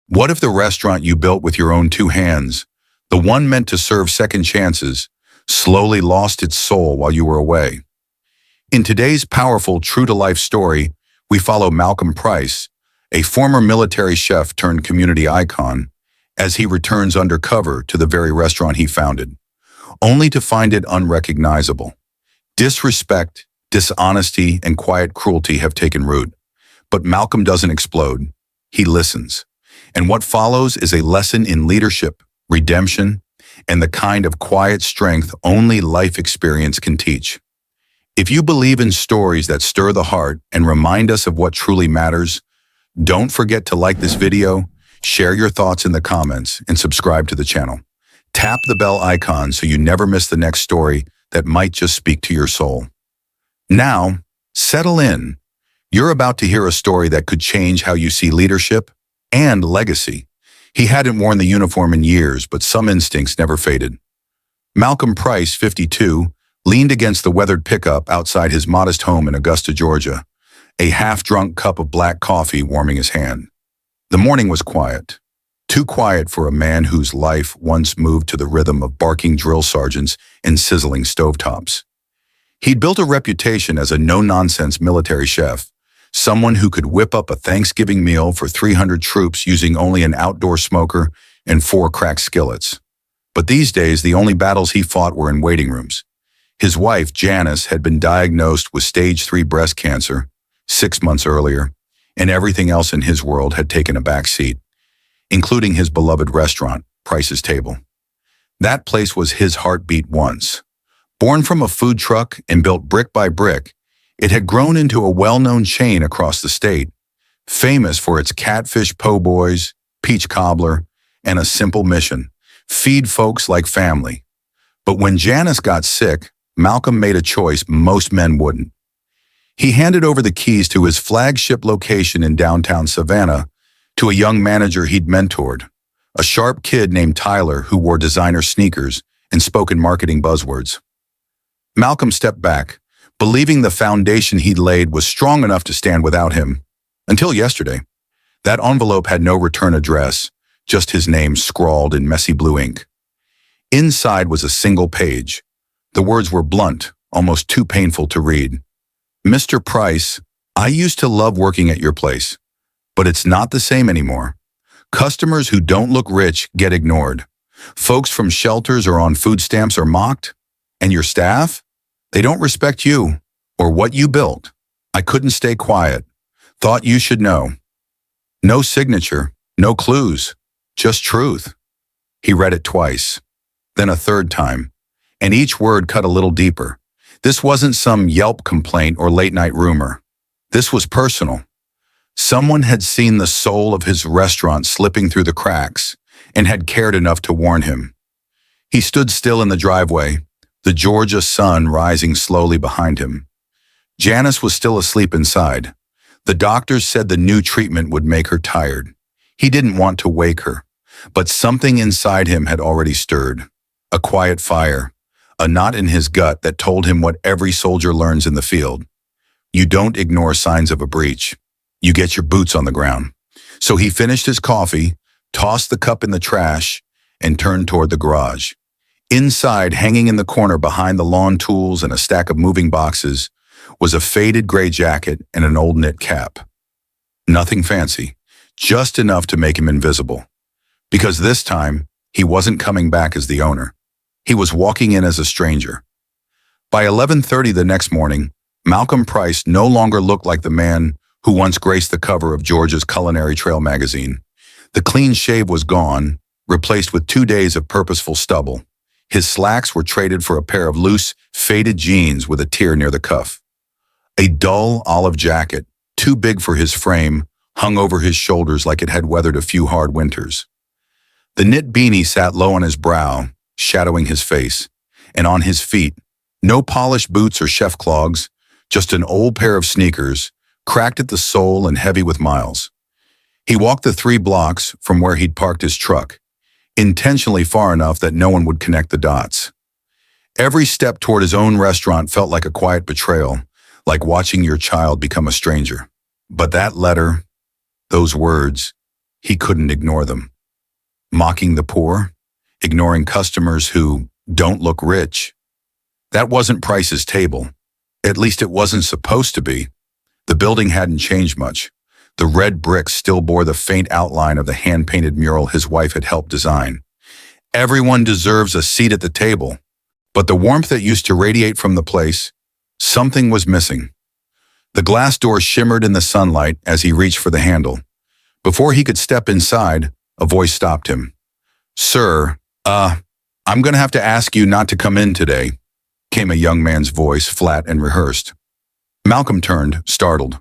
What if the restaurant you built with your own two hands, the one meant to serve second chances, slowly lost its soul while you were away? In today's powerful true-to-life story, we follow Malcolm Price, a former military chef turned community icon, as he returns undercover to the very restaurant he founded, only to find it unrecognizable. Disrespect, dishonesty, and quiet cruelty have taken root. But Malcolm doesn't explode. He listens. And what follows is a lesson in leadership, redemption, and the kind of quiet strength only life experience can teach. If you believe in stories that stir the heart and remind us of what truly matters, don't forget to like this video, share your thoughts in the comments, and subscribe to the channel. Tap the bell icon so you never miss the next story that might just speak to your soul. Now, settle in. You're about to hear a story that could change how you see leadership and legacy. He hadn't worn the uniform in years, but some instincts never faded. Malcolm Price, 52, leaned against the weathered pickup outside his modest home in Augusta, Georgia, a half-drunk cup of black coffee warming his hand. The morning was quiet. Too quiet for a man whose life once moved to the rhythm of barking drill sergeants and sizzling stovetops. He'd built a reputation as a no-nonsense military chef, someone who could whip up a Thanksgiving meal for 300 troops using only an outdoor smoker and 4 cracked skillets. But these days, the only battles he fought were in waiting rooms. His wife, Janice, had been diagnosed with stage 3 breast cancer 6 months earlier, and everything else in his world had taken a back seat, including his beloved restaurant, Price's Table. That place was his heartbeat once. Born from a food truck and built brick by brick, it had grown into a well-known chain across the state, famous for its catfish po' boys, peach cobbler, and a simple mission: feed folks like family. But when Janice got sick, Malcolm made a choice most men wouldn't. He handed over the keys to his flagship location in downtown Savannah to a young manager he'd mentored, a sharp kid named Tyler who wore designer sneakers and spoke in marketing buzzwords. Malcolm stepped back, believing the foundation he'd laid was strong enough to stand without him. Until yesterday. That envelope had no return address, just his name scrawled in messy blue ink. Inside was a single page. The words were blunt, almost too painful to read. "Mr. Price, I used to love working at your place, but it's not the same anymore. Customers who don't look rich get ignored. Folks from shelters or on food stamps are mocked. And your staff? They don't respect you or what you built. I couldn't stay quiet. Thought you should know. No signature, no clues, just truth." He read it twice, then a third time, and each word cut a little deeper. This wasn't some Yelp complaint or late-night rumor. This was personal. Someone had seen the soul of his restaurant slipping through the cracks and had cared enough to warn him. He stood still in the driveway, the Georgia sun rising slowly behind him. Janice was still asleep inside. The doctors said the new treatment would make her tired. He didn't want to wake her, but something inside him had already stirred. A quiet fire, a knot in his gut that told him what every soldier learns in the field. You don't ignore signs of a breach. You get your boots on the ground. So he finished his coffee, tossed the cup in the trash, and turned toward the garage. Inside, hanging in the corner behind the lawn tools and a stack of moving boxes, was a faded gray jacket and an old knit cap. Nothing fancy, just enough to make him invisible. Because this time, he wasn't coming back as the owner. He was walking in as a stranger. By 11:30 the next morning, Malcolm Price no longer looked like the man who once graced the cover of Georgia's Culinary Trail magazine. The clean shave was gone, replaced with 2 days of purposeful stubble. His slacks were traded for a pair of loose, faded jeans with a tear near the cuff. A dull olive jacket, too big for his frame, hung over his shoulders like it had weathered a few hard winters. The knit beanie sat low on his brow, shadowing his face, and on his feet, no polished boots or chef clogs, just an old pair of sneakers, cracked at the sole and heavy with miles. He walked the 3 blocks from where he'd parked his truck, intentionally far enough that no one would connect the dots. Every step toward his own restaurant felt like a quiet betrayal, like watching your child become a stranger. But that letter, those words, He couldn't ignore them. Mocking the poor? Ignoring customers who don't look rich? That wasn't Price's table. At least it wasn't supposed to be. The building hadn't changed much. The red bricks still bore the faint outline of the hand-painted mural his wife had helped design. Everyone deserves a seat at the table. But the warmth that used to radiate from the place, something was missing. The glass door shimmered in the sunlight as he reached for the handle. Before he could step inside, a voice stopped him. "Sir, I'm going to have to ask you not to come in today," came a young man's voice, flat and rehearsed. Malcolm turned, startled.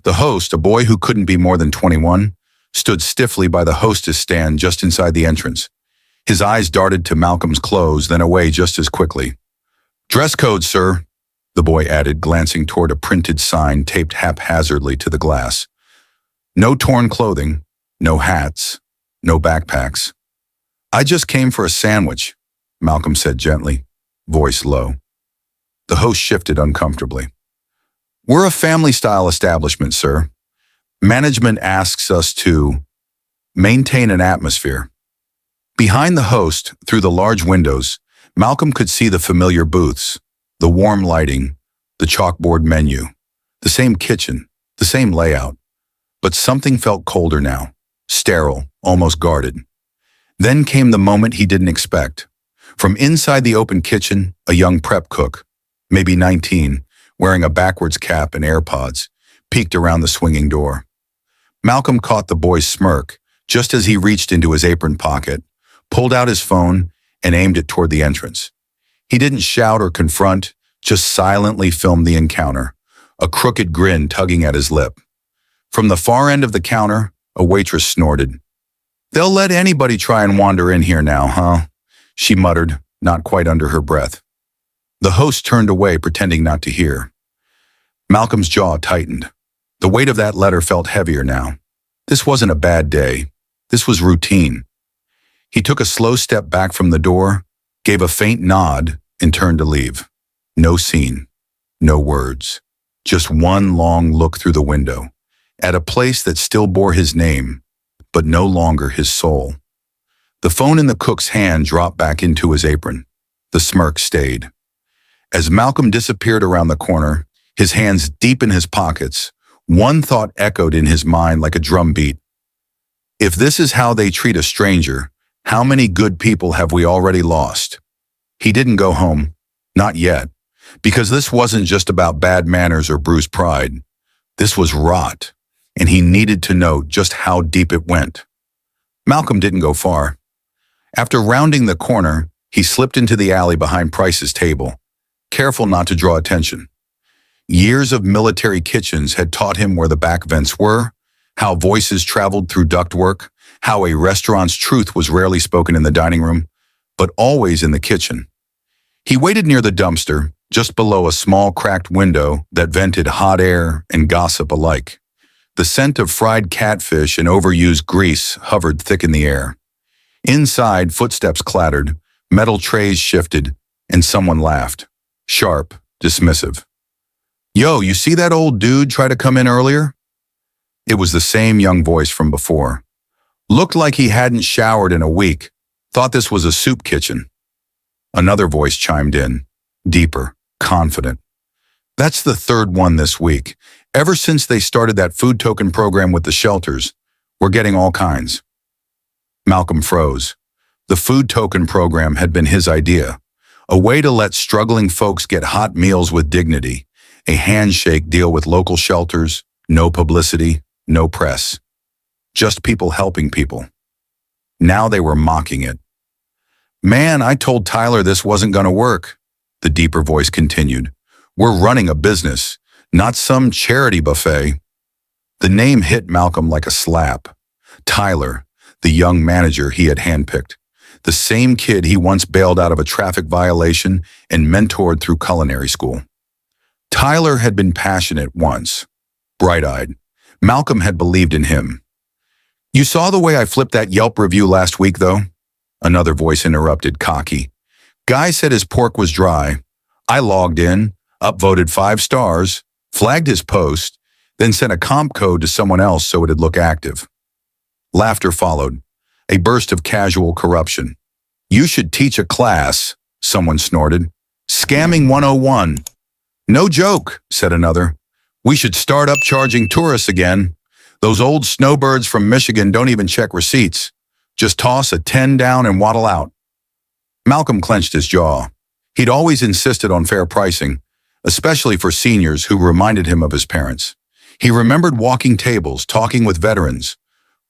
The host, a boy who couldn't be more than 21, stood stiffly by the hostess stand just inside the entrance. His eyes darted to Malcolm's clothes, then away just as quickly. "Dress code, sir," the boy added, glancing toward a printed sign taped haphazardly to the glass. "No torn clothing, no hats, no backpacks." "I just came for a sandwich," Malcolm said gently, voice low. The host shifted uncomfortably. "We're a family-style establishment, sir. Management asks us to maintain an atmosphere." Behind the host, through the large windows, Malcolm could see the familiar booths, the warm lighting, the chalkboard menu, the same kitchen, the same layout. But something felt colder now, sterile, almost guarded. Then came the moment he didn't expect. From inside the open kitchen, a young prep cook, maybe 19, wearing a backwards cap and AirPods, peeked around the swinging door. Malcolm caught the boy's smirk just as he reached into his apron pocket, pulled out his phone, and aimed it toward the entrance. He didn't shout or confront, just silently filmed the encounter, a crooked grin tugging at his lip. From the far end of the counter, a waitress snorted. "They'll let anybody try and wander in here now, huh?" she muttered, not quite under her breath. The host turned away, pretending not to hear. Malcolm's jaw tightened. The weight of that letter felt heavier now. This wasn't a bad day. This was routine. He took a slow step back from the door, gave a faint nod, and turned to leave. No scene, no words. Just one long look through the window, at a place that still bore his name, but no longer his soul. The phone in the cook's hand dropped back into his apron. The smirk stayed. As Malcolm disappeared around the corner, his hands deep in his pockets, one thought echoed in his mind like a drumbeat. If this is how they treat a stranger, how many good people have we already lost? He didn't go home. Not yet. Because this wasn't just about bad manners or bruised pride. This was rot, and he needed to know just how deep it went. Malcolm didn't go far. After rounding the corner, he slipped into the alley behind Price's table, careful not to draw attention. Years of military kitchens had taught him where the back vents were, how voices traveled through ductwork, how a restaurant's truth was rarely spoken in the dining room, but always in the kitchen. He waited near the dumpster, just below a small cracked window that vented hot air and gossip alike. The scent of fried catfish and overused grease hovered thick in the air. Inside, footsteps clattered, metal trays shifted, and someone laughed. Sharp, dismissive. "Yo, you see that old dude try to come in earlier?" It was the same young voice from before. Looked like he hadn't showered in a week. Thought this was a soup kitchen. Another voice chimed in, deeper, confident. "That's the third one this week. Ever since they started that food token program with the shelters, we're getting all kinds." Malcolm froze. The food token program had been his idea, a way to let struggling folks get hot meals with dignity, a handshake deal with local shelters, no publicity, no press. Just people helping people. Now they were mocking it. "Man, I told Tyler this wasn't going to work," the deeper voice continued. "We're running a business, not some charity buffet." The name hit Malcolm like a slap. Tyler, the young manager he had handpicked. The same kid he once bailed out of a traffic violation and mentored through culinary school. Tyler had been passionate once, bright-eyed. Malcolm had believed in him. "You saw the way I flipped that Yelp review last week, though?" Another voice interrupted, cocky. "Guy said his pork was dry. I logged in, upvoted 5 stars, flagged his post, then sent a comp code to someone else so it'd look active." Laughter followed, a burst of casual corruption. "You should teach a class," someone snorted. "Scamming 101. "No joke," said another. "We should start up charging tourists again. Those old snowbirds from Michigan don't even check receipts. Just toss a 10 down and waddle out." Malcolm clenched his jaw. He'd always insisted on fair pricing, especially for seniors who reminded him of his parents. He remembered walking tables, talking with veterans,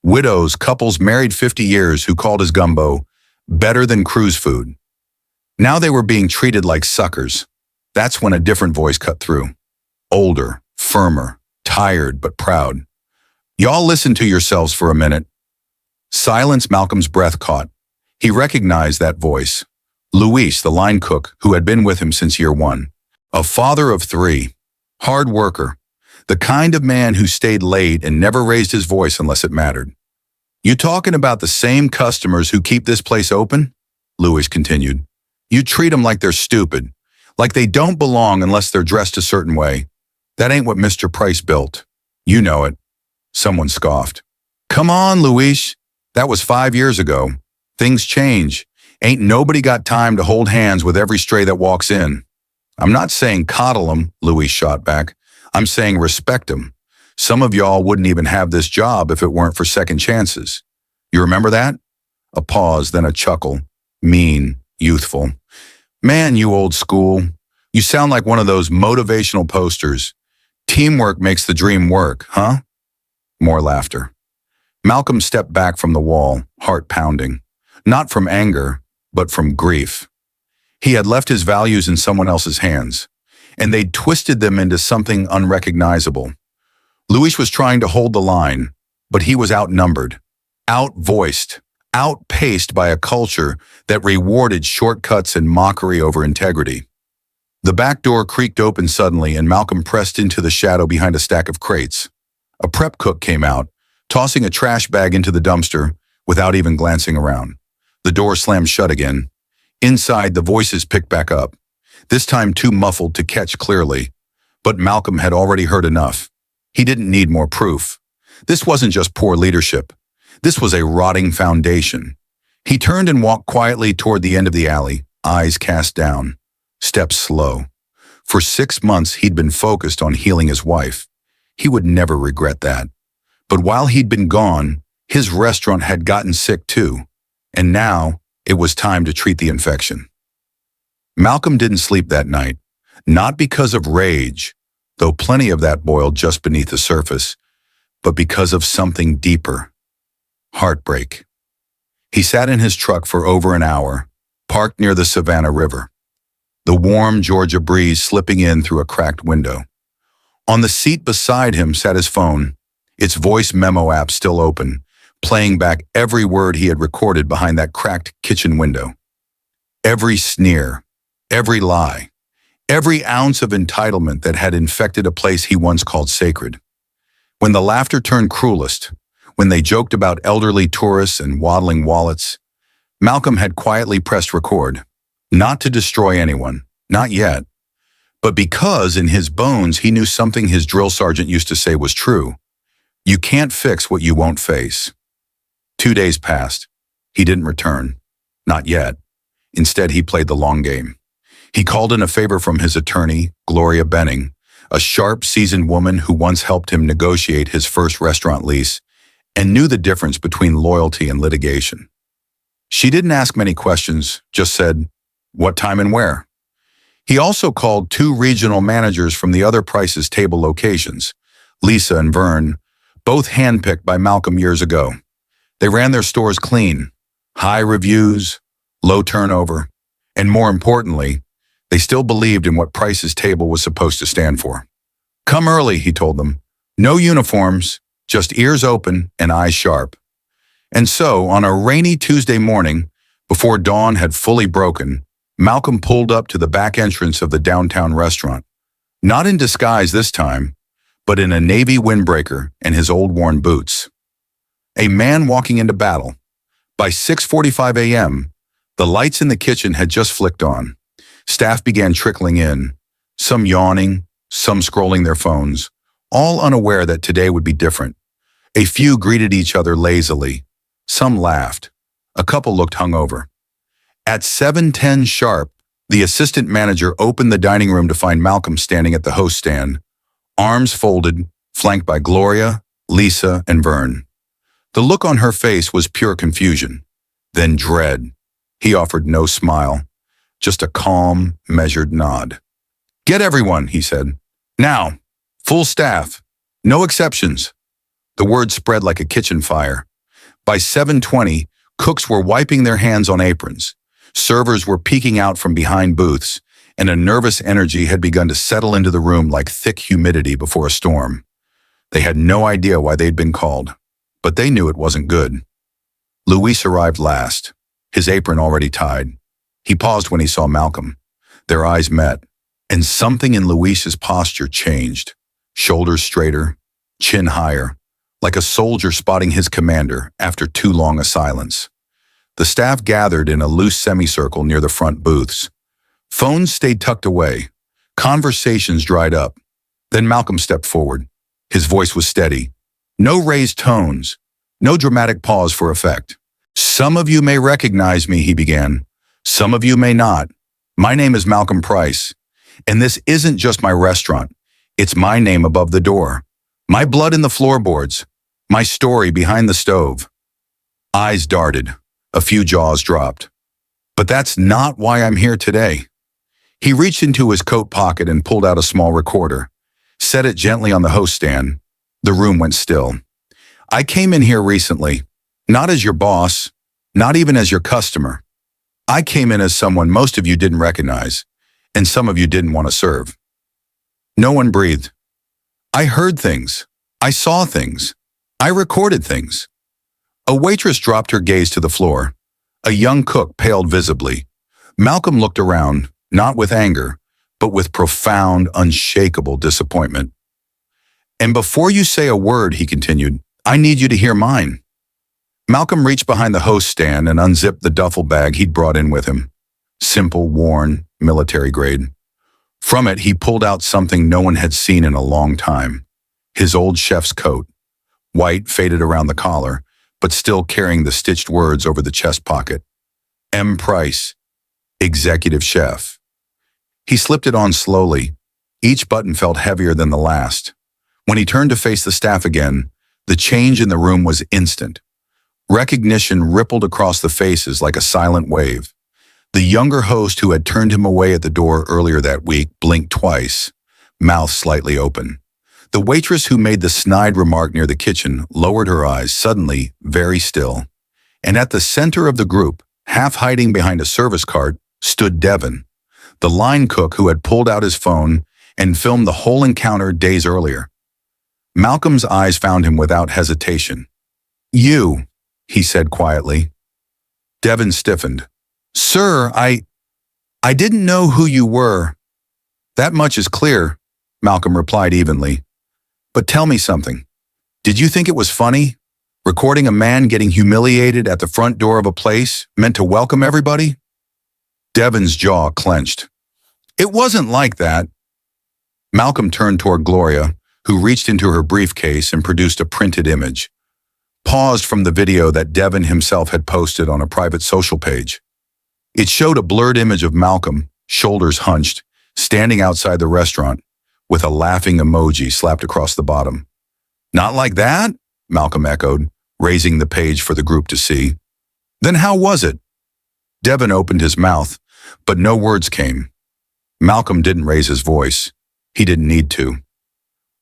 widows, couples married 50 years who called his gumbo better than cruise food. Now they were being treated like suckers. That's when a different voice cut through. Older, firmer, tired but proud. "Y'all listen to yourselves for a minute." Silence. Malcolm's breath caught. He recognized that voice. Luis, the line cook, who had been with him since year one. A father of 3. Hard worker. The kind of man who stayed late and never raised his voice unless it mattered. "You talking about the same customers who keep this place open?" Luis continued. "You treat them like they're stupid, like they don't belong unless they're dressed a certain way. That ain't what Mr. Price built. You know it." Someone scoffed. "Come on, Luis. That was 5 years ago. Things change. Ain't nobody got time to hold hands with every stray that walks in." "I'm not saying coddle 'em," Luis shot back. "I'm saying respect 'em. Some of y'all wouldn't even have this job if it weren't for second chances. You remember that?" A pause, then a chuckle. Mean, youthful. "Man, you old school. You sound like one of those motivational posters. Teamwork makes the dream work, huh?" More laughter. Malcolm stepped back from the wall, heart pounding. Not from anger, but from grief. He had left his values in someone else's hands, and they'd twisted them into something unrecognizable. Luis was trying to hold the line, but he was outnumbered, outvoiced, outpaced by a culture that rewarded shortcuts and mockery over integrity. The back door creaked open suddenly, and Malcolm pressed into the shadow behind a stack of crates. A prep cook came out, tossing a trash bag into the dumpster without even glancing around. The door slammed shut again. Inside, the voices picked back up, this time too muffled to catch clearly. But Malcolm had already heard enough. He didn't need more proof. This wasn't just poor leadership. This was a rotting foundation. He turned and walked quietly toward the end of the alley, eyes cast down, steps slow. For 6 months, he'd been focused on healing his wife. He would never regret that. But while he'd been gone, his restaurant had gotten sick too. And now, it was time to treat the infection. Malcolm didn't sleep that night, not because of rage, though plenty of that boiled just beneath the surface, but because of something deeper. Heartbreak. He sat in his truck for over an hour, parked near the Savannah River, the warm Georgia breeze slipping in through a cracked window. On the seat beside him sat his phone, its voice memo app still open, playing back every word he had recorded behind that cracked kitchen window. Every sneer, every lie, every ounce of entitlement that had infected a place he once called sacred. When the laughter turned cruelest, when they joked about elderly tourists and waddling wallets, Malcolm had quietly pressed record, not to destroy anyone, not yet, but because in his bones he knew something his drill sergeant used to say was true. You can't fix what you won't face. 2 days passed. He didn't return. Not yet. Instead, he played the long game. He called in a favor from his attorney, Gloria Benning, a sharp, seasoned woman who once helped him negotiate his first restaurant lease and knew the difference between loyalty and litigation. She didn't ask many questions, just said, "What time and where?" He also called 2 regional managers from the other Price's Table locations, Lisa and Vern, both handpicked by Malcolm years ago. They ran their stores clean, high reviews, low turnover, and more importantly, they still believed in what Price's Table was supposed to stand for. "Come early," he told them. "No uniforms, just ears open and eyes sharp." And so, on a rainy Tuesday morning, before dawn had fully broken, Malcolm pulled up to the back entrance of the downtown restaurant. Not in disguise this time, but in a navy windbreaker and his old worn boots. A man walking into battle. By 6:45 a.m., the lights in the kitchen had just flicked on. Staff began trickling in, some yawning, some scrolling their phones, all unaware that today would be different. A few greeted each other lazily. Some laughed. A couple looked hungover. At 7:10 sharp, the assistant manager opened the dining room to find Malcolm standing at the host stand, arms folded, flanked by Gloria, Lisa, and Vern. The look on her face was pure confusion, then dread. He offered no smile, just a calm, measured nod. "Get everyone," he said. "Now, full staff, no exceptions." The word spread like a kitchen fire. By 7:20, cooks were wiping their hands on aprons. Servers were peeking out from behind booths, and a nervous energy had begun to settle into the room like thick humidity before a storm. They had no idea why they'd been called, but they knew it wasn't good. Luis arrived last, his apron already tied. He paused when he saw Malcolm. Their eyes met, and something in Luis's posture changed. Shoulders straighter, chin higher, like a soldier spotting his commander after too long a silence. The staff gathered in a loose semicircle near the front booths. Phones stayed tucked away. Conversations dried up. Then Malcolm stepped forward. His voice was steady. No raised tones. No dramatic pause for effect. "Some of you may recognize me," he began. "Some of you may not. My name is Malcolm Price, and this isn't just my restaurant. It's my name above the door. My blood in the floorboards. My story behind the stove." Eyes darted. A few jaws dropped. "But that's not why I'm here today." He reached into his coat pocket and pulled out a small recorder, set it gently on the host stand. The room went still. "I came in here recently, not as your boss, not even as your customer. I came in as someone most of you didn't recognize, and some of you didn't want to serve." No one breathed. "I heard things. I saw things. I recorded things." A waitress dropped her gaze to the floor. A young cook paled visibly. Malcolm looked around, not with anger, but with profound, unshakable disappointment. "And before you say a word," he continued, "I need you to hear mine." Malcolm reached behind the host stand and unzipped the duffel bag he'd brought in with him. Simple, worn, military grade. From it, he pulled out something no one had seen in a long time. His old chef's coat. White, faded around the collar, but still carrying the stitched words over the chest pocket. M. Price, Executive Chef. He slipped it on slowly. Each button felt heavier than the last. When he turned to face the staff again, the change in the room was instant. Recognition rippled across the faces like a silent wave. The younger host who had turned him away at the door earlier that week blinked twice, mouth slightly open. The waitress who made the snide remark near the kitchen lowered her eyes, suddenly very still. And at the center of the group, half hiding behind a service cart, stood Devin, the line cook who had pulled out his phone and filmed the whole encounter days earlier. Malcolm's eyes found him without hesitation. "You," he said quietly. Devin stiffened. "Sir, I didn't know who you were." "That much is clear," Malcolm replied evenly. "But tell me something. Did you think it was funny? Recording a man getting humiliated at the front door of a place meant to welcome everybody?" Devin's jaw clenched. "It wasn't like that." Malcolm turned toward Gloria, who reached into her briefcase and produced a printed image. Paused from the video that Devin himself had posted on a private social page. It showed a blurred image of Malcolm, shoulders hunched, standing outside the restaurant, with a laughing emoji slapped across the bottom. "Not like that?" Malcolm echoed, raising the page for the group to see. "Then how was it?" Devin opened his mouth, but no words came. Malcolm didn't raise his voice. He didn't need to.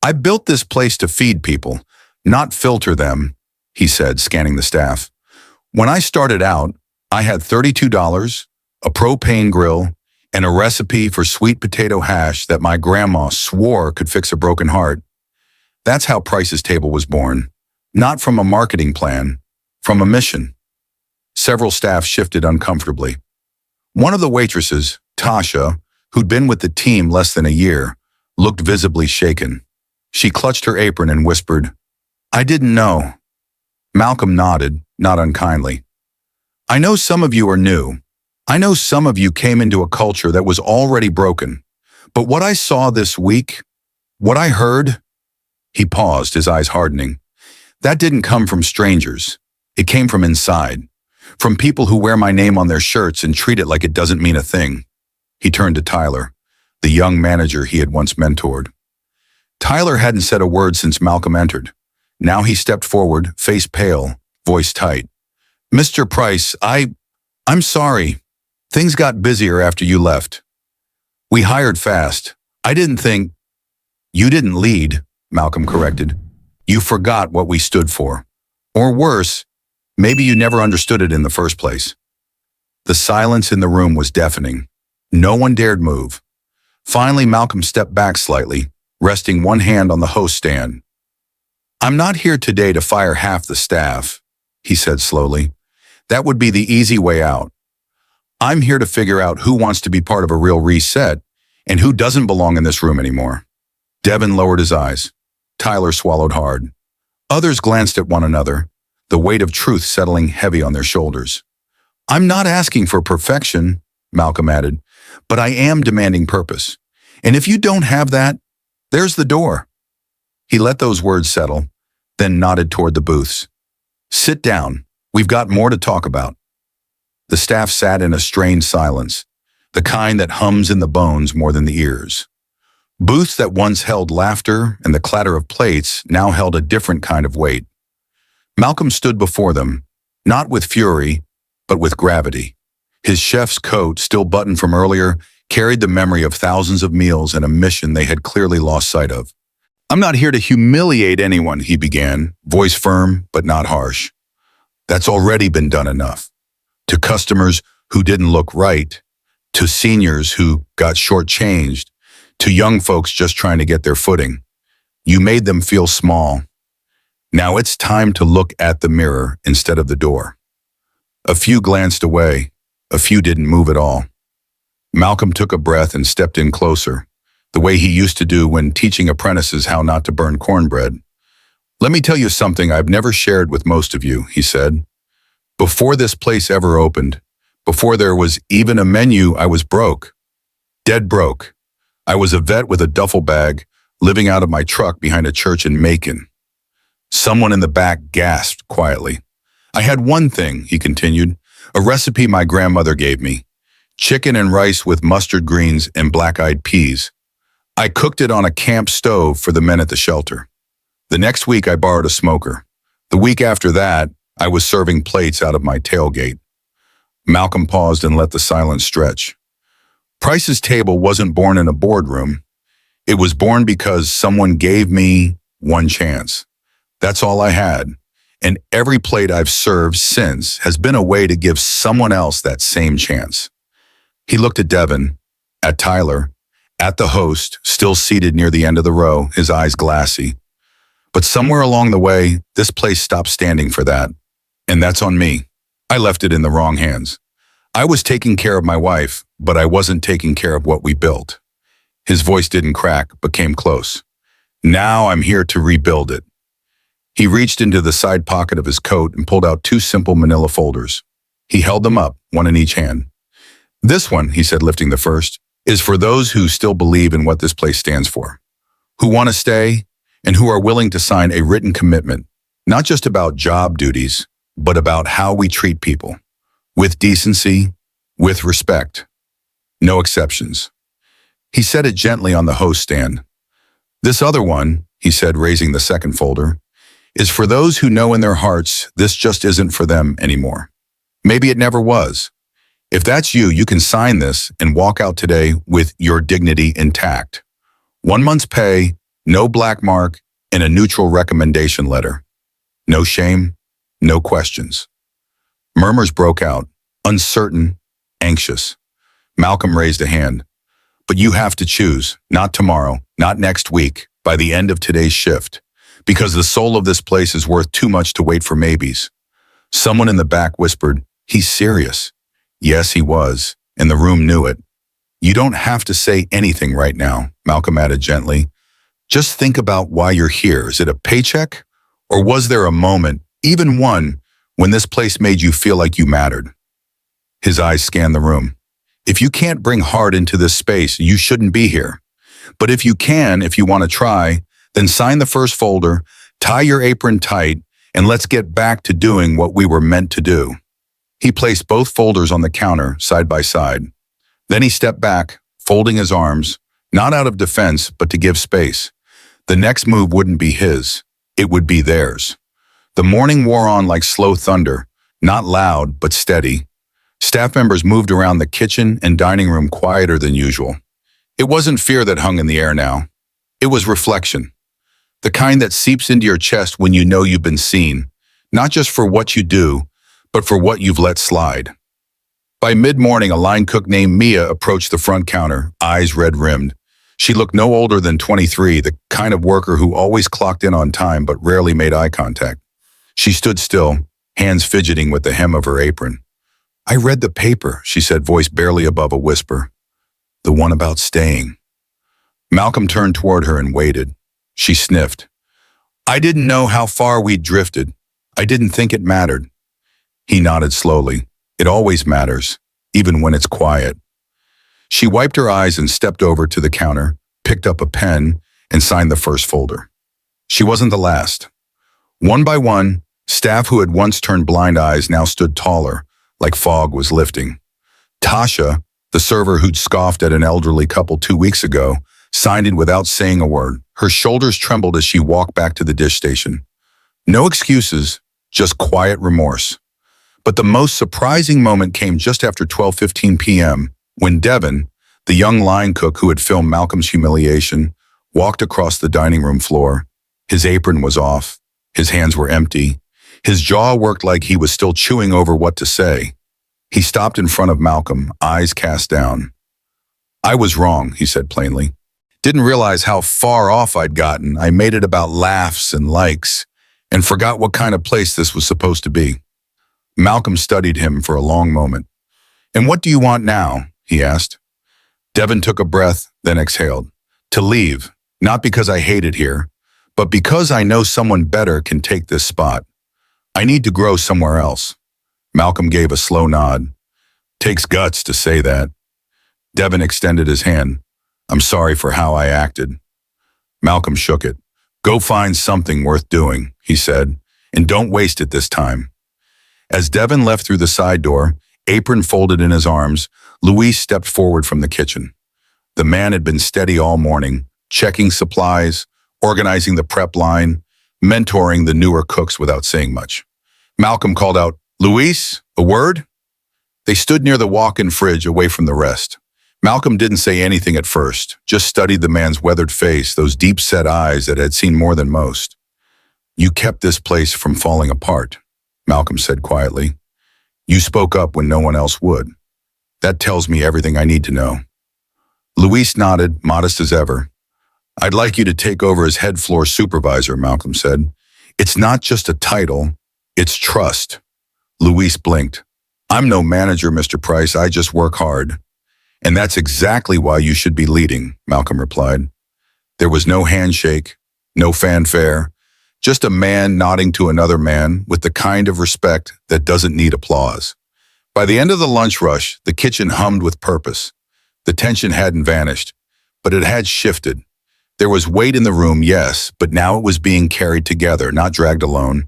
"I built this place to feed people, not filter them," he said, scanning the staff. "When I started out, I had $32, a propane grill, and a recipe for sweet potato hash that my grandma swore could fix a broken heart. That's how Price's Table was born. Not from a marketing plan, from a mission." Several staff shifted uncomfortably. One of the waitresses, Tasha, who'd been with the team less than a year, looked visibly shaken. She clutched her apron and whispered, "I didn't know." Malcolm nodded, not unkindly. "I know some of you are new. I know some of you came into a culture that was already broken. But what I saw this week, what I heard," he paused, his eyes hardening, That didn't come from strangers. It came from inside. From people who wear my name on their shirts and treat it like it doesn't mean a thing. He turned to Tyler, the young manager he had once mentored. Tyler hadn't said a word since Malcolm entered. Now he stepped forward, face pale, voice tight. "Mr. Price, I'm sorry. Things got busier after you left. We hired fast. I didn't think—" "You didn't lead," Malcolm corrected. "You forgot what we stood for. Or worse, maybe you never understood it in the first place." The silence in the room was deafening. No one dared move. Finally, Malcolm stepped back slightly, resting one hand on the host stand. "I'm not here today to fire half the staff," he said slowly. "That would be the easy way out. I'm here to figure out who wants to be part of a real reset and who doesn't belong in this room anymore." Devin lowered his eyes. Tyler swallowed hard. Others glanced at one another, the weight of truth settling heavy on their shoulders. "I'm not asking for perfection," Malcolm added, "but I am demanding purpose. And if you don't have that, there's the door." He let those words settle, then nodded toward the booths. "Sit down. We've got more to talk about." The staff sat in a strained silence, the kind that hums in the bones more than the ears. Booths that once held laughter and the clatter of plates now held a different kind of weight. Malcolm stood before them, not with fury, but with gravity. His chef's coat, still buttoned from earlier, carried the memory of thousands of meals and a mission they had clearly lost sight of. "I'm not here to humiliate anyone," he began, voice firm but not harsh. "That's already been done enough. To customers who didn't look right, to seniors who got shortchanged, to young folks just trying to get their footing. You made them feel small. Now it's time to look at the mirror instead of the door." A few glanced away. A few didn't move at all. Malcolm took a breath and stepped in closer, the way he used to do when teaching apprentices how not to burn cornbread. "Let me tell you something I've never shared with most of you," he said. "Before this place ever opened, before there was even a menu, I was broke. Dead broke. I was a vet with a duffel bag, living out of my truck behind a church in Macon." Someone in the back gasped quietly. "I had one thing," he continued, "a recipe my grandmother gave me. Chicken and rice with mustard greens and black-eyed peas. I cooked it on a camp stove for the men at the shelter. The next week I borrowed a smoker. The week after that, I was serving plates out of my tailgate." Malcolm paused and let the silence stretch. Price's table wasn't born in a boardroom. It was born because someone gave me one chance. That's all I had. And every plate I've served since has been a way to give someone else that same chance. He looked at Devin, at Tyler, at the host, still seated near the end of the row, his eyes glassy. But somewhere along the way, this place stopped standing for that. And that's on me. I left it in the wrong hands. I was taking care of my wife, but I wasn't taking care of what we built. His voice didn't crack, but came close. Now I'm here to rebuild it. He reached into the side pocket of his coat and pulled out two simple manila folders. He held them up, one in each hand. "This one," he said, lifting the first, "is for those who still believe in what this place stands for, who want to stay, and who are willing to sign a written commitment, not just about job duties, but about how we treat people, with decency, with respect. No exceptions." He set it gently on the host stand. "This other one," he said, raising the second folder, "is for those who know in their hearts this just isn't for them anymore. Maybe it never was. If that's you, you can sign this and walk out today with your dignity intact. 1 month's pay, no black mark, and a neutral recommendation letter. No shame, no questions." Murmurs broke out, uncertain, anxious. Malcolm raised a hand. "But you have to choose, not tomorrow, not next week, by the end of today's shift. Because the soul of this place is worth too much to wait for maybes." Someone in the back whispered, "He's serious." Yes, he was, and the room knew it. "You don't have to say anything right now," Malcolm added gently. "Just think about why you're here. Is it a paycheck? Or was there a moment, even one, when this place made you feel like you mattered?" His eyes scanned the room. "If you can't bring heart into this space, you shouldn't be here. But if you can, if you want to try, then sign the first folder, tie your apron tight, and let's get back to doing what we were meant to do. He placed both folders on the counter, side by side. Then he stepped back, folding his arms, not out of defense, but to give space. The next move wouldn't be his. It would be theirs. The morning wore on like slow thunder, not loud, but steady. Staff members moved around the kitchen and dining room quieter than usual. It wasn't fear that hung in the air now. It was reflection. The kind that seeps into your chest when you know you've been seen, not just for what you do, but for what you've let slide. By mid-morning, a line cook named Mia approached the front counter, eyes red-rimmed. She looked no older than 23, the kind of worker who always clocked in on time but rarely made eye contact. She stood still, hands fidgeting with the hem of her apron. "I read the paper," she said, voice barely above a whisper. "The one about staying." Malcolm turned toward her and waited. She sniffed. "I didn't know how far we'd drifted. I didn't think it mattered." He nodded slowly. "It always matters, even when it's quiet." She wiped her eyes and stepped over to the counter, picked up a pen, and signed the first folder. She wasn't the last. One by one, staff who had once turned blind eyes now stood taller, like fog was lifting. Tasha, the server who'd scoffed at an elderly couple 2 weeks ago, signed it without saying a word. Her shoulders trembled as she walked back to the dish station. No excuses, just quiet remorse. But the most surprising moment came just after 12:15 p.m., when Devin, the young line cook who had filmed Malcolm's humiliation, walked across the dining room floor. His apron was off. His hands were empty. His jaw worked like he was still chewing over what to say. He stopped in front of Malcolm, eyes cast down. "I was wrong," he said plainly. "Didn't realize how far off I'd gotten. I made it about laughs and likes, and forgot what kind of place this was supposed to be." Malcolm studied him for a long moment. "And what do you want now?" he asked. Devin took a breath, then exhaled. "To leave, not because I hate it here, but because I know someone better can take this spot. I need to grow somewhere else." Malcolm gave a slow nod. "Takes guts to say that." Devin extended his hand. "I'm sorry for how I acted." Malcolm shook it. "Go find something worth doing," he said, "and don't waste it this time." As Devin left through the side door, apron folded in his arms, Luis stepped forward from the kitchen. The man had been steady all morning, checking supplies, organizing the prep line, mentoring the newer cooks without saying much. Malcolm called out, "Luis, a word?" They stood near the walk-in fridge away from the rest. Malcolm didn't say anything at first, just studied the man's weathered face, those deep-set eyes that had seen more than most. "You kept this place from falling apart," Malcolm said quietly. "You spoke up when no one else would. That tells me everything I need to know." Luis nodded, modest as ever. "I'd like you to take over as head floor supervisor," Malcolm said. "It's not just a title, it's trust." Luis blinked. "I'm no manager, Mr. Price, I just work hard." "And that's exactly why you should be leading," Malcolm replied. There was no handshake, no fanfare, just a man nodding to another man with the kind of respect that doesn't need applause. By the end of the lunch rush, the kitchen hummed with purpose. The tension hadn't vanished, but it had shifted. There was weight in the room, yes, but now it was being carried together, not dragged alone.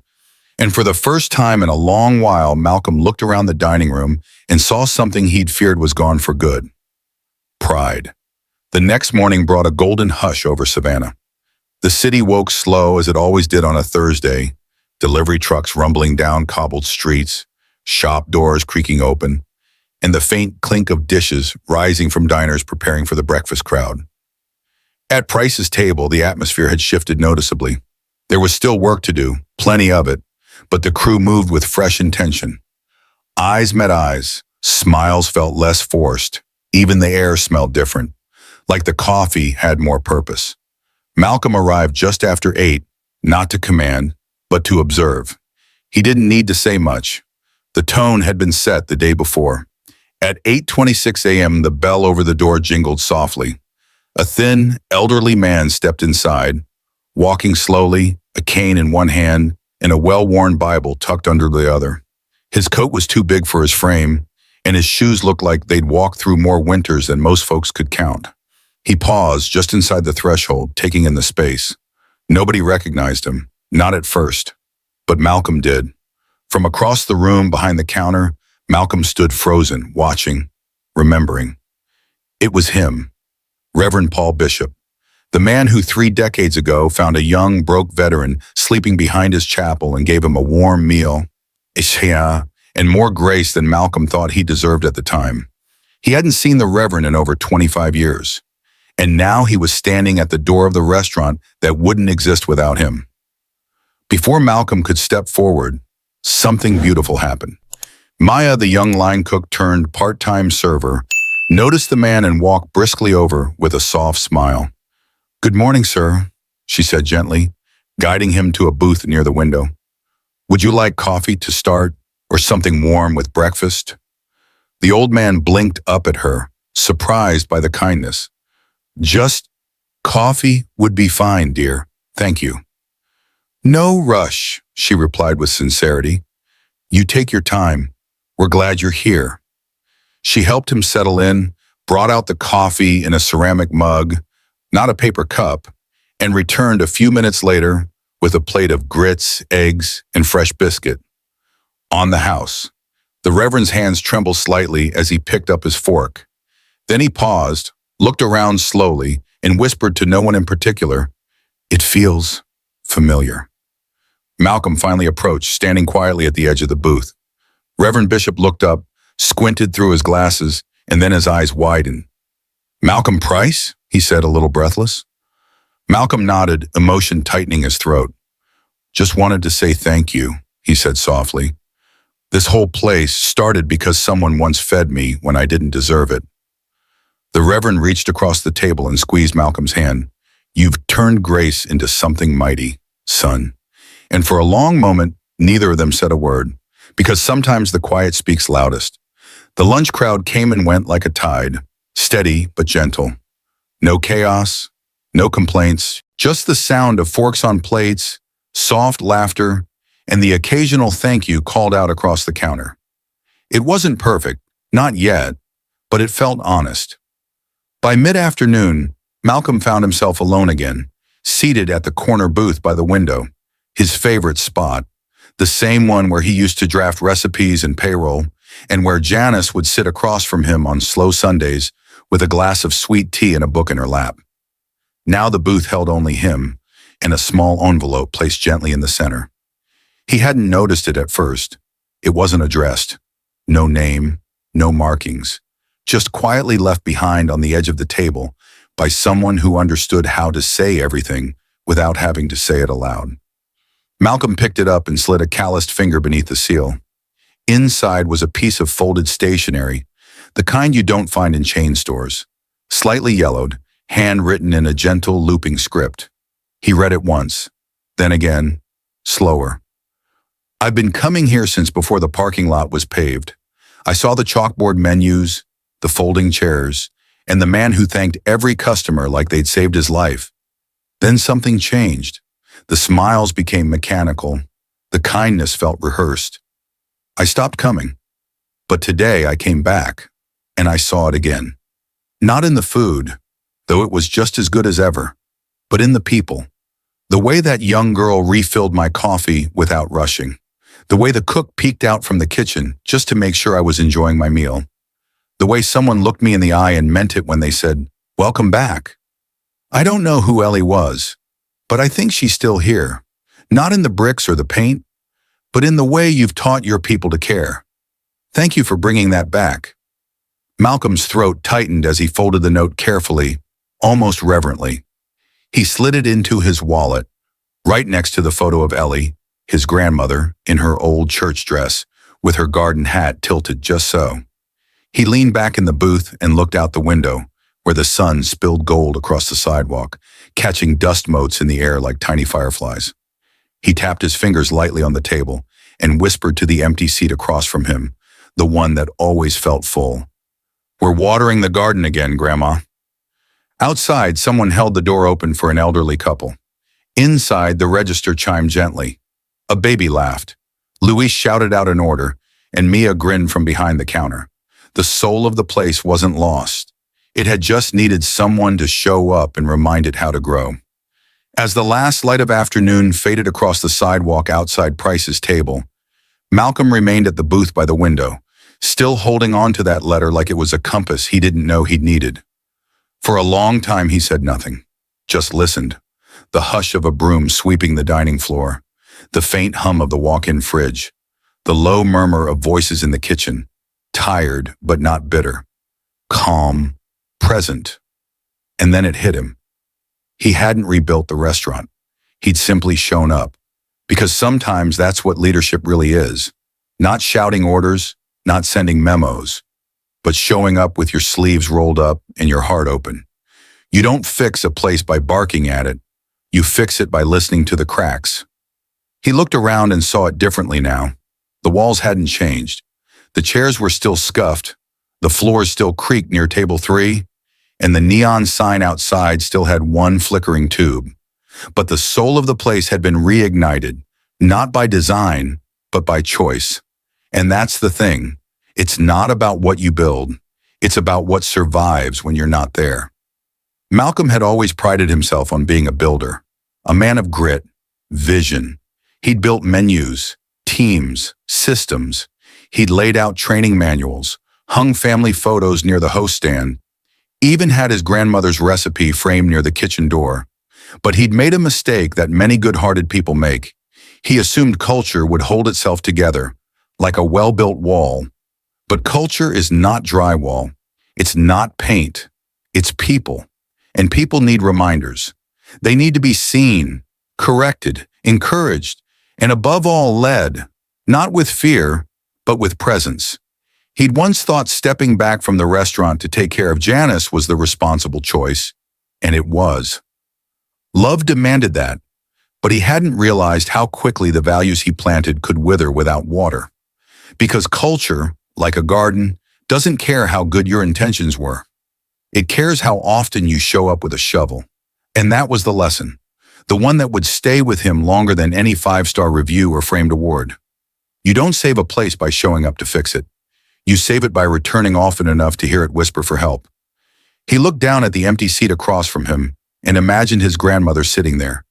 And for the first time in a long while, Malcolm looked around the dining room and saw something he'd feared was gone for good. Pride. The next morning brought a golden hush over Savannah. The city woke slow as it always did on a Thursday, delivery trucks rumbling down cobbled streets, shop doors creaking open, and the faint clink of dishes rising from diners preparing for the breakfast crowd. At Price's table, the atmosphere had shifted noticeably. There was still work to do, plenty of it, but the crew moved with fresh intention. Eyes met eyes, smiles felt less forced, even the air smelled different, like the coffee had more purpose. Malcolm arrived just after 8, not to command, but to observe. He didn't need to say much. The tone had been set the day before. At 8:26 a.m., the bell over the door jingled softly. A thin, elderly man stepped inside, walking slowly, a cane in one hand and a well-worn Bible tucked under the other. His coat was too big for his frame, and his shoes looked like they'd walked through more winters than most folks could count. He paused just inside the threshold, taking in the space. Nobody recognized him, not at first. But Malcolm did. From across the room behind the counter, Malcolm stood frozen, watching, remembering. It was him, Reverend Paul Bishop, the man who 3 decades ago found a young, broke veteran sleeping behind his chapel and gave him a warm meal, and more grace than Malcolm thought he deserved at the time. He hadn't seen the Reverend in over 25 years, and now he was standing at the door of the restaurant that wouldn't exist without him. Before Malcolm could step forward, something beautiful happened. Maya, the young line cook turned part-time server, noticed the man and walked briskly over with a soft smile. "Good morning, sir," she said gently, guiding him to a booth near the window. "Would you like coffee to start, or something warm with breakfast?" The old man blinked up at her, surprised by the kindness. "Just coffee would be fine, dear. Thank you." "No rush," she replied with sincerity. "You take your time. We're glad you're here." She helped him settle in, brought out the coffee in a ceramic mug, not a paper cup, and returned a few minutes later with a plate of grits, eggs, and fresh biscuit. On the house, the Reverend's hands trembled slightly as he picked up his fork. Then he paused, looked around slowly, and whispered to no one in particular, "It feels familiar." Malcolm finally approached, standing quietly at the edge of the booth. Reverend Bishop looked up, squinted through his glasses, and then his eyes widened. "Malcolm Price?" he said, a little breathless. Malcolm nodded, emotion tightening his throat. "Just wanted to say thank you," he said softly. "This whole place started because someone once fed me when I didn't deserve it." The Reverend reached across the table and squeezed Malcolm's hand. "You've turned grace into something mighty, son." And for a long moment, neither of them said a word, because sometimes the quiet speaks loudest. The lunch crowd came and went like a tide, steady but gentle. No chaos, no complaints, just the sound of forks on plates, soft laughter, and the occasional thank you called out across the counter. It wasn't perfect, not yet, but it felt honest. By mid-afternoon, Malcolm found himself alone again, seated at the corner booth by the window, his favorite spot, the same one where he used to draft recipes and payroll, and where Janice would sit across from him on slow Sundays with a glass of sweet tea and a book in her lap. Now the booth held only him, and a small envelope placed gently in the center. He hadn't noticed it at first. It wasn't addressed. No name, no markings, just quietly left behind on the edge of the table by someone who understood how to say everything without having to say it aloud. Malcolm picked it up and slid a calloused finger beneath the seal. Inside was a piece of folded stationery, the kind you don't find in chain stores. Slightly yellowed, handwritten in a gentle, looping script. He read it once, then again, slower. "I've been coming here since before the parking lot was paved. I saw the chalkboard menus, the folding chairs, and the man who thanked every customer like they'd saved his life. Then something changed. The smiles became mechanical. The kindness felt rehearsed. I stopped coming. But today I came back, and I saw it again. Not in the food, though it was just as good as ever, but in the people. The way that young girl refilled my coffee without rushing. The way the cook peeked out from the kitchen just to make sure I was enjoying my meal. The way someone looked me in the eye and meant it when they said, 'Welcome back.' I don't know who Ellie was, but I think she's still here. Not in the bricks or the paint, but in the way you've taught your people to care. Thank you for bringing that back." Malcolm's throat tightened as he folded the note carefully, almost reverently. He slid it into his wallet, right next to the photo of Ellie, his grandmother, in her old church dress, with her garden hat tilted just so. He leaned back in the booth and looked out the window, where the sun spilled gold across the sidewalk, catching dust motes in the air like tiny fireflies. He tapped his fingers lightly on the table and whispered to the empty seat across from him, the one that always felt full. "We're watering the garden again, Grandma." Outside, someone held the door open for an elderly couple. Inside, the register chimed gently. A baby laughed. Luis shouted out an order, and Mia grinned from behind the counter. The soul of the place wasn't lost. It had just needed someone to show up and remind it how to grow. As the last light of afternoon faded across the sidewalk outside Price's table, Malcolm remained at the booth by the window, still holding on to that letter like it was a compass he didn't know he'd needed. For a long time he said nothing, just listened. The hush of a broom sweeping the dining floor, the faint hum of the walk-in fridge, the low murmur of voices in the kitchen, tired but not bitter, calm, present. And then it hit him. He hadn't rebuilt the restaurant. He'd simply shown up. Because sometimes that's what leadership really is. Not shouting orders, not sending memos, but showing up with your sleeves rolled up and your heart open. You don't fix a place by barking at it. You fix it by listening to the cracks. He looked around and saw it differently now. The walls hadn't changed. The chairs were still scuffed. The floors still creaked near table 3, and the neon sign outside still had one flickering tube. But the soul of the place had been reignited, not by design, but by choice. And that's the thing. It's not about what you build. It's about what survives when you're not there. Malcolm had always prided himself on being a builder, a man of grit, vision. He'd built menus, teams, systems. He'd laid out training manuals, hung family photos near the host stand, even had his grandmother's recipe framed near the kitchen door. But he'd made a mistake that many good-hearted people make. He assumed culture would hold itself together, like a well-built wall. But culture is not drywall. It's not paint. It's people. And people need reminders. They need to be seen, corrected, encouraged, and above all led, not with fear, but with presence. He'd once thought stepping back from the restaurant to take care of Janice was the responsible choice, and it was. Love demanded that, but he hadn't realized how quickly the values he planted could wither without water. Because culture, like a garden, doesn't care how good your intentions were. It cares how often you show up with a shovel. And that was the lesson, the one that would stay with him longer than any 5-star review or framed award. You don't save a place by showing up to fix it. You save it by returning often enough to hear it whisper for help. He looked down at the empty seat across from him and imagined his grandmother sitting there,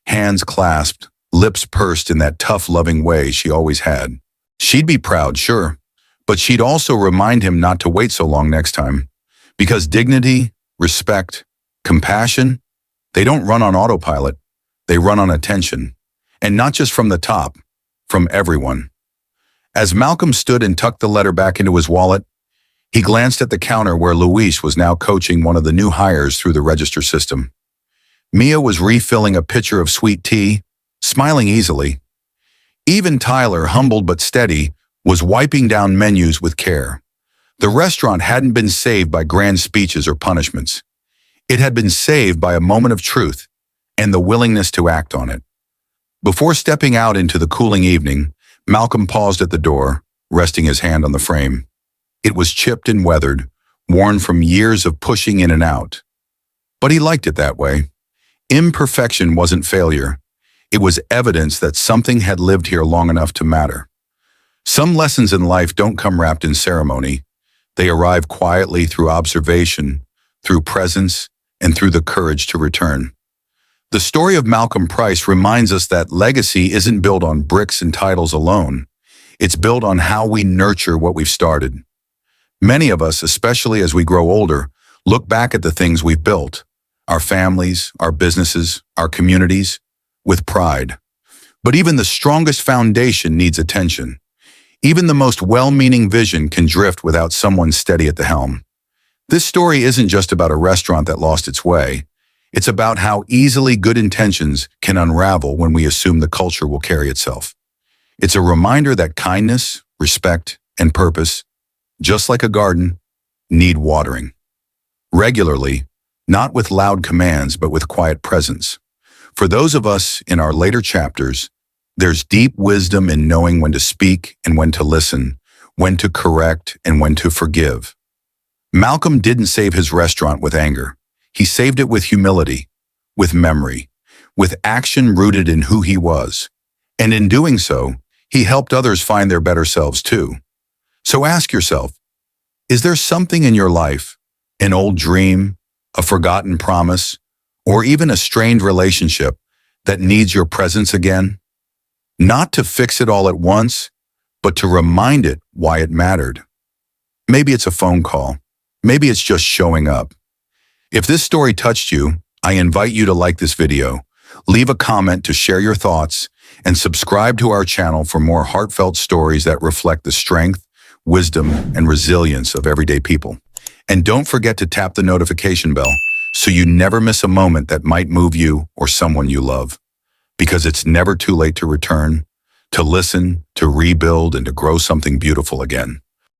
hands clasped, lips pursed in that tough, loving way she always had. She'd be proud, sure, but she'd also remind him not to wait so long next time. Because dignity, respect, compassion, they don't run on autopilot. They run on attention. And not just from the top, from everyone. As Malcolm stood and tucked the letter back into his wallet, he glanced at the counter where Luis was now coaching one of the new hires through the register system. Mia was refilling a pitcher of sweet tea, smiling easily. Even Tyler, humbled but steady, was wiping down menus with care. The restaurant hadn't been saved by grand speeches or punishments. It had been saved by a moment of truth and the willingness to act on it. Before stepping out into the cooling evening, Malcolm paused at the door, resting his hand on the frame. It was chipped and weathered, worn from years of pushing in and out. But he liked it that way. Imperfection wasn't failure. It was evidence that something had lived here long enough to matter. Some lessons in life don't come wrapped in ceremony. They arrive quietly through observation, through presence, and through the courage to return. The story of Malcolm Price reminds us that legacy isn't built on bricks and titles alone. It's built on how we nurture what we've started. Many of us, especially as we grow older, look back at the things we've built, our families, our businesses, our communities, with pride. But even the strongest foundation needs attention. Even the most well-meaning vision can drift without someone steady at the helm. This story isn't just about a restaurant that lost its way. It's about how easily good intentions can unravel when we assume the culture will carry itself. It's a reminder that kindness, respect, and purpose, just like a garden, need watering. Regularly, not with loud commands, but with quiet presence. For those of us in our later chapters, there's deep wisdom in knowing when to speak and when to listen, when to correct and when to forgive. Malcolm didn't save his restaurant with anger. He saved it with humility, with memory, with action rooted in who he was. And in doing so, he helped others find their better selves too. So ask yourself, is there something in your life, an old dream, a forgotten promise, or even a strained relationship that needs your presence again? Not to fix it all at once, but to remind it why it mattered. Maybe it's a phone call. Maybe it's just showing up. If this story touched you, I invite you to like this video, leave a comment to share your thoughts, and subscribe to our channel for more heartfelt stories that reflect the strength, wisdom, and resilience of everyday people. And don't forget to tap the notification bell so you never miss a moment that might move you or someone you love. Because it's never too late to return, to listen, to rebuild, and to grow something beautiful again.